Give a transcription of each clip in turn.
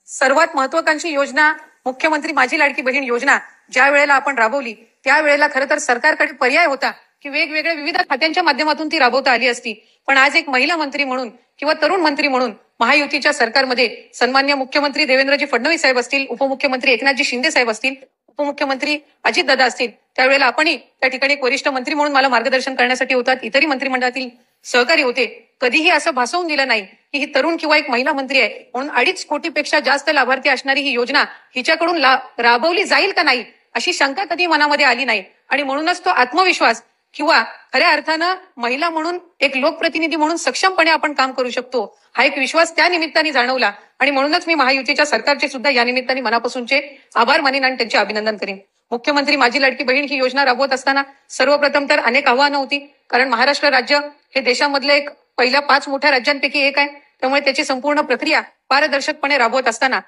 सर्वात महत्वाकांक्षी योजना मुख्यमंत्री माझी लाडकी बहीण योजना ज्या वेळेला आपण राबवली त्यावेळेला खरं तर सरकारकडे पर्याय होता की वेगवेगळ्या विविध खात्यांच्या माध्यमातून ती राबवता आली असती. पण आज एक महिला मंत्री म्हणून किंवा तरुण मंत्री म्हणून महायुतीच्या सरकारमध्ये सन्मान्य मुख्यमंत्री देवेंद्रजी फडणवीस साहेब असतील, उपमुख्यमंत्री एकनाथजी शिंदे साहेब असतील, उपमुख्यमंत्री अजितदादा असतील, त्यावेळेला आपणही त्या ठिकाणी एक वरिष्ठ मंत्री म्हणून मला मार्गदर्शन करण्यासाठी होतात. इतरही मंत्रिमंडळातील सहकारी होते. कधीही असं भासवून दिलं नाही की ही तरुण किंवा एक महिला मंत्री आहे म्हणून 2.5 कोटीपेक्षा जास्त लाभार्थी असणारी ही योजना हिच्याकडून राबवली जाईल का नाही अशी शंका कधी मनामध्ये आली नाही. आणि म्हणूनच तो आत्मविश्वास किंवा खऱ्या अर्थानं महिला म्हणून एक लोकप्रतिनिधी म्हणून सक्षमपणे आपण काम करू शकतो हा एक विश्वास त्या निमित्ताने जाणवला. आणि म्हणूनच मी महायुतीच्या सरकारचे सुद्धा या निमित्ताने मनापासूनचे आभार मानेन आणि त्यांचे अभिनंदन करेन. मुख्यमंत्री माझी लाडकी बहीण ही योजना राबवत असताना सर्वप्रथम तर अनेक आव्हानं होती. कारण महाराष्ट्र राज्य हे देशामधलं एक पहिल्या 5 मोठ्या राज्यांपैकी एक आहे. त्यामुळे त्याची संपूर्ण प्रक्रिया पारदर्शकपणे राबवत असताना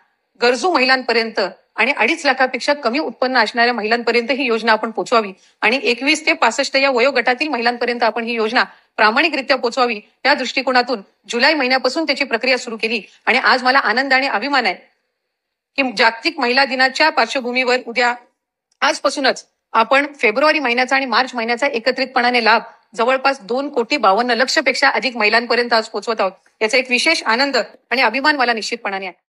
गरजू महिलांपर्यंत आणि 2.5 लाखापेक्षा कमी उत्पन्न असणाऱ्या महिलांपर्यंत ही योजना आपण पोहोचवावी आणि 21 ते 65 या वयोगटातील महिलांपर्यंत आपण ही योजना प्रामाणिकरित्या पोहोचवावी या दृष्टिकोनातून जुलै महिन्यापासून त्याची प्रक्रिया सुरू केली. आणि आज मला आनंद आणि अभिमान आहे की जागतिक महिला दिनाच्या पार्श्वभूमीवर उद्या आजपासूनच आपण फेब्रुवारी महिन्याचा आणि मार्च महिन्याचा एकत्रितपणाने लाभ जवळपास 2,52,00,000 पेक्षा अधिक महिलांपर्यंत आज पोहोचवत आहोत. याचा एक विशेष आनंद आणि अभिमान मला निश्चितपणाने आहे.